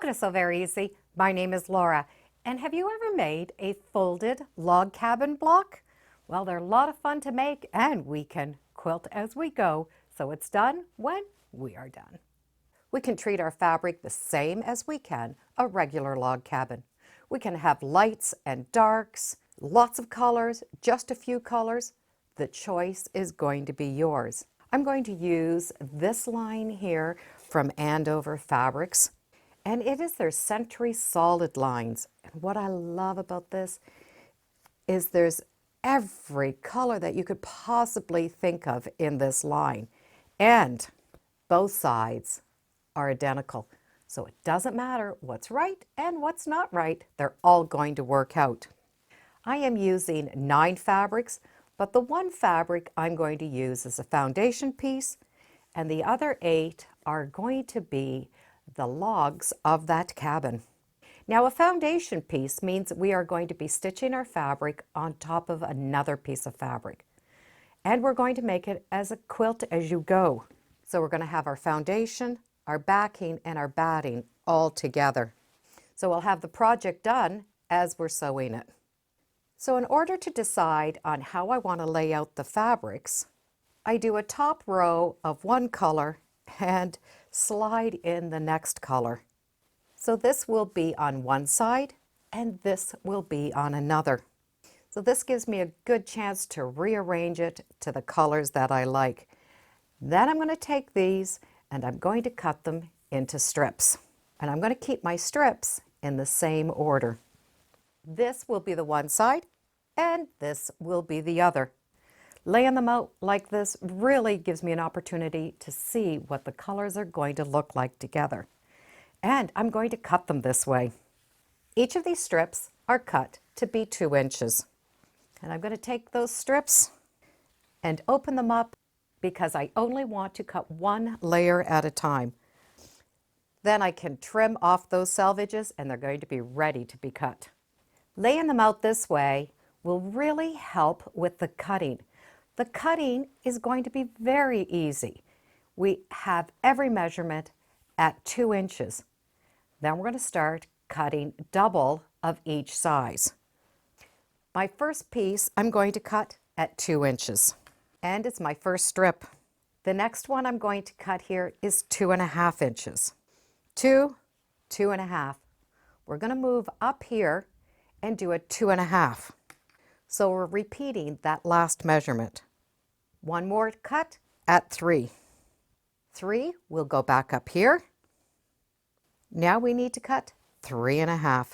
Welcome to Sew Very Easy. My name is Laura. And have you ever made a folded log cabin block? Well, they're a lot of fun to make, and we can quilt as we go, so it's done when we are done. We can treat our fabric the same as we can a regular log cabin. We can have lights and darks, lots of colors, just a few colors. The choice is going to be yours. I'm going to use this line here from Andover Fabrics, and it is their Century Solid lines. And what I love about this is there's every color that you could possibly think of in this line, and both sides are identical. So it doesn't matter what's right and what's not right, they're all going to work out. I am using 9 fabrics, but the one fabric I'm going to use is a foundation piece, and the other 8 are going to be the logs of that cabin. Now, a foundation piece means we are going to be stitching our fabric on top of another piece of fabric. And we're going to make it as a quilt as you go. So we're going to have our foundation, our backing, and our batting all together. So we'll have the project done as we're sewing it. So in order to decide on how I want to lay out the fabrics, I do a top row of one color and slide in the next color. So this will be on one side and this will be on another. So this gives me a good chance to rearrange it to the colors that I like. Then I'm going to take these and I'm going to cut them into strips. And I'm going to keep my strips in the same order. This will be the one side and this will be the other. Laying them out like this really gives me an opportunity to see what the colors are going to look like together. And I'm going to cut them this way. Each of these strips are cut to be 2 inches. And I'm going to take those strips and open them up because I only want to cut one layer at a time. Then I can trim off those selvages and they're going to be ready to be cut. Laying them out this way will really help with the cutting. The cutting is going to be very easy. We have every measurement at 2 inches. Then we're going to start cutting double of each size. My first piece I'm going to cut at 2 inches, and it's my first strip. The next one I'm going to cut here is 2.5 inches. 2, 2.5. We're going to move up here and do a 2.5. So we're repeating that last measurement. One more cut at 3. 3, we'll go back up here. Now we need to cut 3.5.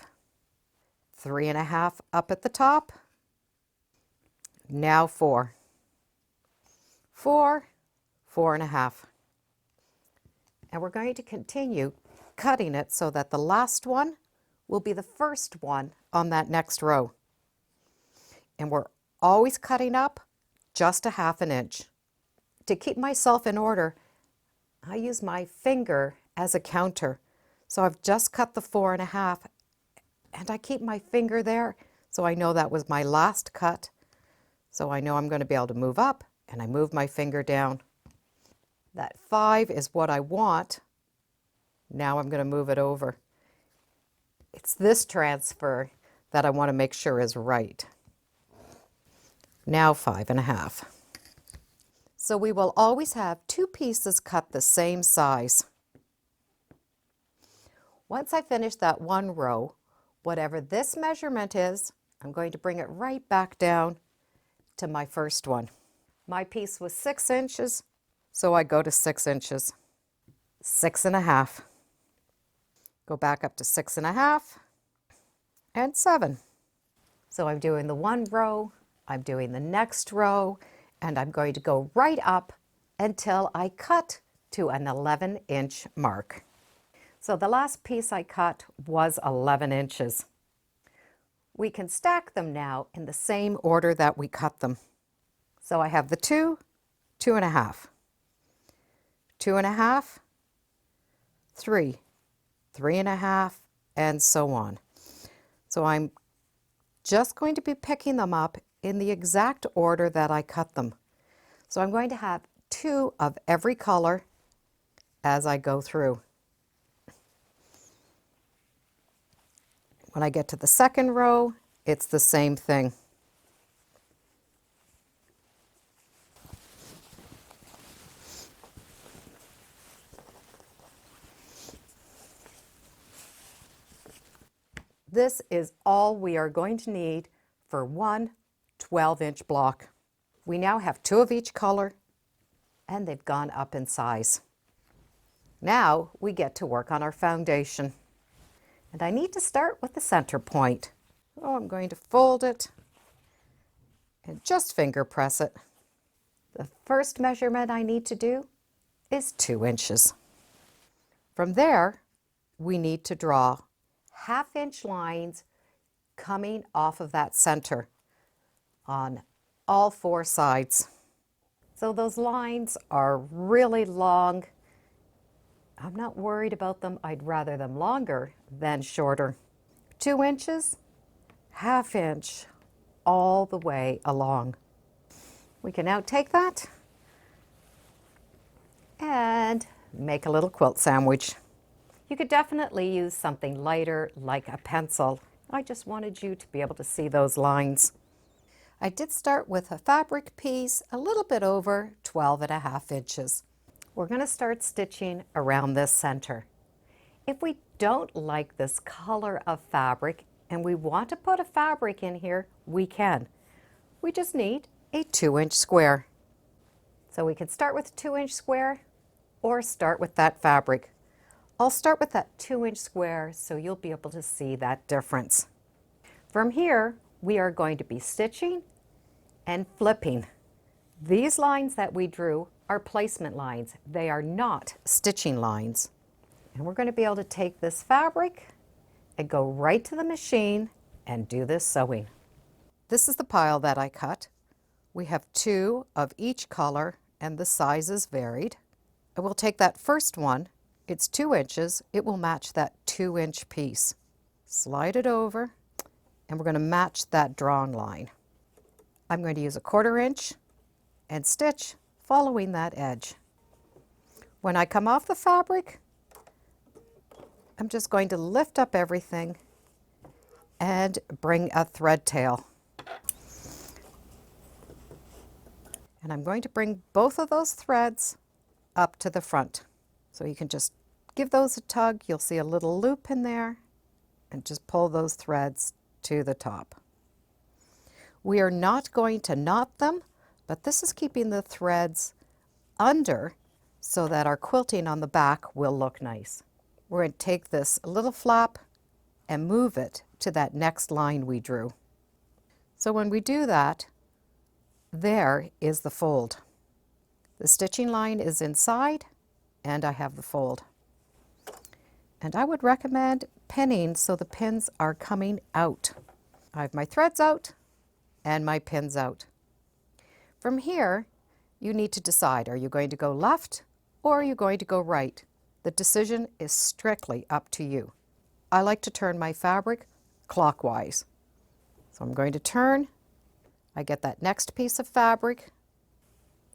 3.5 up at the top. Now 4. 4, 4.5. And we're going to continue cutting it so that the last one will be the first one on that next row. And we're always cutting up just a 1/2 inch. To keep myself in order, I use my finger as a counter. So I've just cut the 4.5 and I keep my finger there so I know that was my last cut. So I know I'm going to be able to move up and I move my finger down. That 5 is what I want. Now I'm going to move it over. It's this transfer that I want to make sure is right. Now 5.5. So we will always have 2 pieces cut the same size. Once I finish that one row, whatever this measurement is, I'm going to bring it right back down to my first one. My piece was 6 inches, so I go to 6 inches. 6.5. Go back up to 6.5 and 7. So I'm doing the one row, I'm doing the next row, and I'm going to go right up until I cut to an 11-inch mark. So the last piece I cut was 11 inches. We can stack them now in the same order that we cut them. So I have the 2, 2.5, 2.5, 3, 3.5, and so on. So I'm just going to be picking them up in the exact order that I cut them. So I'm going to have 2 of every color as I go through. When I get to the second row, it's the same thing. This is all we are going to need for one 12-inch block. We now have 2 of each color, and they've gone up in size. Now we get to work on our foundation. And I need to start with the center point. Oh, I'm going to fold it and just finger press it. The first measurement I need to do is 2 inches. From there, we need to draw 1/2 inch lines coming off of that center on all 4 sides. So those lines are really long. I'm not worried about them. I'd rather them longer than shorter. 2 inches, 1/2 inch, all the way along. We can now take that and make a little quilt sandwich. You could definitely use something lighter like a pencil. I just wanted you to be able to see those lines. I did start with a fabric piece a little bit over 12.5 inches. We're going to start stitching around this center. If we don't like this color of fabric and we want to put a fabric in here, we can. We just need a 2-inch square. So we can start with a 2-inch square or start with that fabric. I'll start with that 2-inch square so you'll be able to see that difference. From here, we are going to be stitching and flipping. These lines that we drew are placement lines. They are not stitching lines. And we're going to be able to take this fabric and go right to the machine and do this sewing. This is the pile that I cut. We have 2 of each color and the sizes varied. I will take that first one. It's 2 inches. It will match that 2-inch piece. Slide it over and we're going to match that drawn line. I'm going to use a 1/4 inch and stitch following that edge. When I come off the fabric, I'm just going to lift up everything and bring a thread tail. And I'm going to bring both of those threads up to the front. So you can just give those a tug. You'll see a little loop in there and just pull those threads to the top. We are not going to knot them, but this is keeping the threads under so that our quilting on the back will look nice. We're going to take this little flap and move it to that next line we drew. So when we do that, there is the fold. The stitching line is inside and I have the fold. And I would recommend pinning so the pins are coming out. I have my threads out and my pins out. From here, you need to decide, are you going to go left or are you going to go right? The decision is strictly up to you. I like to turn my fabric clockwise. So I'm going to turn. I get that next piece of fabric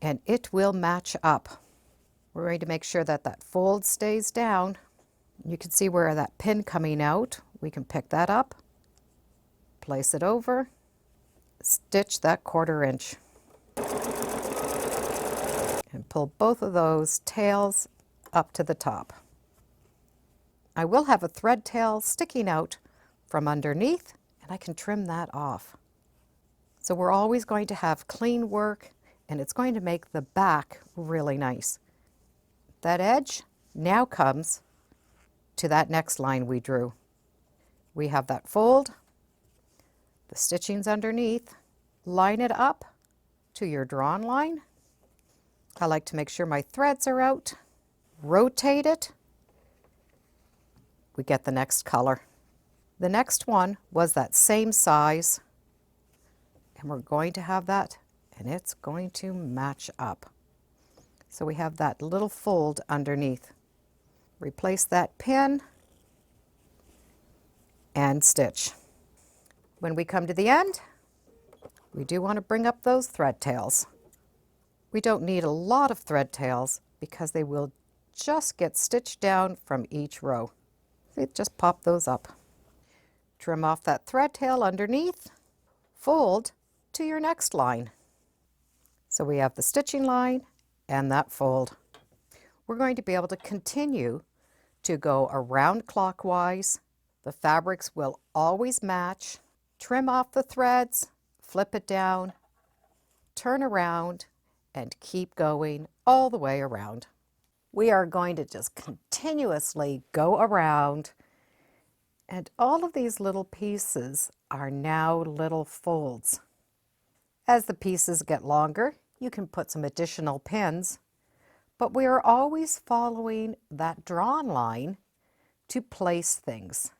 and it will match up. We're going to make sure that that fold stays down. You can see where that pin coming out. We can pick that up, place it over, stitch that 1/4 inch. And pull both of those tails up to the top. I will have a thread tail sticking out from underneath and I can trim that off. So we're always going to have clean work and it's going to make the back really nice. That edge now comes to that next line we drew. We have that fold, the stitching's underneath, line it up to your drawn line. I like to make sure my threads are out, rotate it, we get the next color. The next one was that same size and we're going to have that and it's going to match up. So we have that little fold underneath. Replace that pin and stitch. When we come to the end, we do want to bring up those thread tails. We don't need a lot of thread tails because they will just get stitched down from each row. So just pop those up. Trim off that thread tail underneath, fold to your next line. So we have the stitching line and that fold. We're going to be able to continue to go around clockwise. The fabrics will always match. Trim off the threads, flip it down, turn around, and keep going all the way around. We are going to just continuously go around, and all of these little pieces are now little folds. As the pieces get longer, you can put some additional pins, but we are always following that drawn line to place things.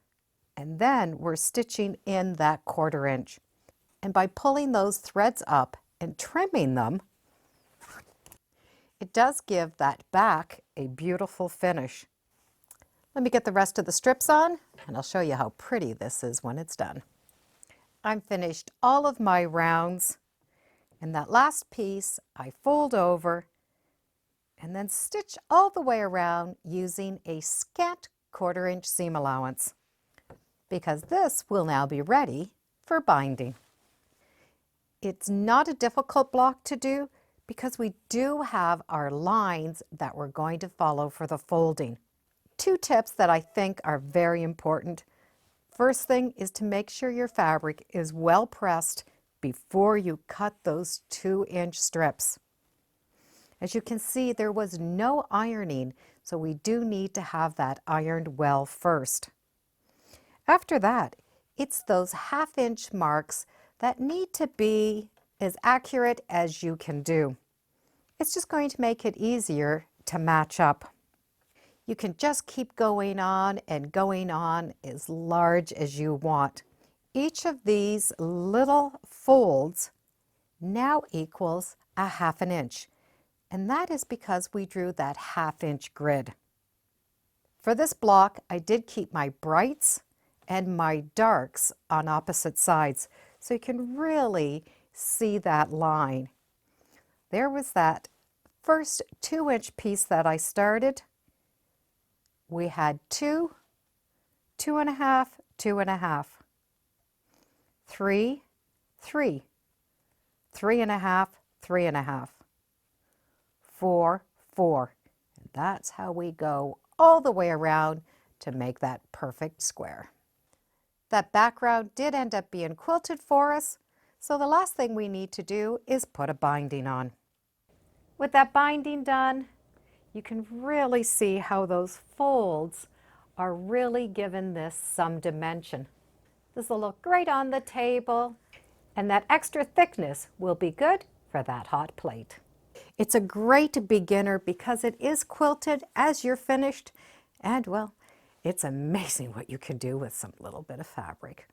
And then we're stitching in that 1/4 inch. And by pulling those threads up and trimming them, it does give that back a beautiful finish. Let me get the rest of the strips on, and I'll show you how pretty this is when it's done. I'm finished all of my rounds, and that last piece I fold over and then stitch all the way around using a scant 1/4 inch seam allowance, because this will now be ready for binding. It's not a difficult block to do because we do have our lines that we're going to follow for the folding. 2 tips that I think are very important. First thing is to make sure your fabric is well pressed before you cut those 2-inch strips. As you can see, there was no ironing, so we do need to have that ironed well first. After that, it's those 1/2 inch marks that need to be as accurate as you can do. It's just going to make it easier to match up. You can just keep going on and going on as large as you want. Each of these little folds now equals a 1/2 inch, and that is because we drew that 1/2 inch grid. For this block, I did keep my brights and my darks on opposite sides, so you can really see that line. There was that first 2-inch piece that I started. We had 2, 2.5, 2.5, 3, 3, 3.5, 3.5, 4, 4. And that's how we go all the way around to make that perfect square. That background did end up being quilted for us, so the last thing we need to do is put a binding on. With that binding done, you can really see how those folds are really giving this some dimension. This will look great on the table, and that extra thickness will be good for that hot plate. It's a great beginner because it is quilted as you're finished, and well, it's amazing what you can do with some little bit of fabric.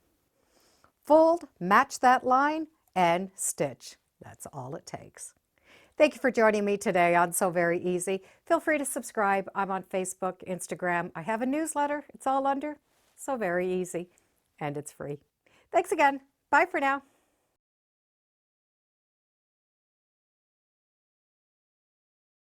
Fold, match that line, and stitch. That's all it takes. Thank you for joining me today on Sew Very Easy. Feel free to subscribe. I'm on Facebook, Instagram. I have a newsletter. It's all under Sew Very Easy, and it's free. Thanks again. Bye for now.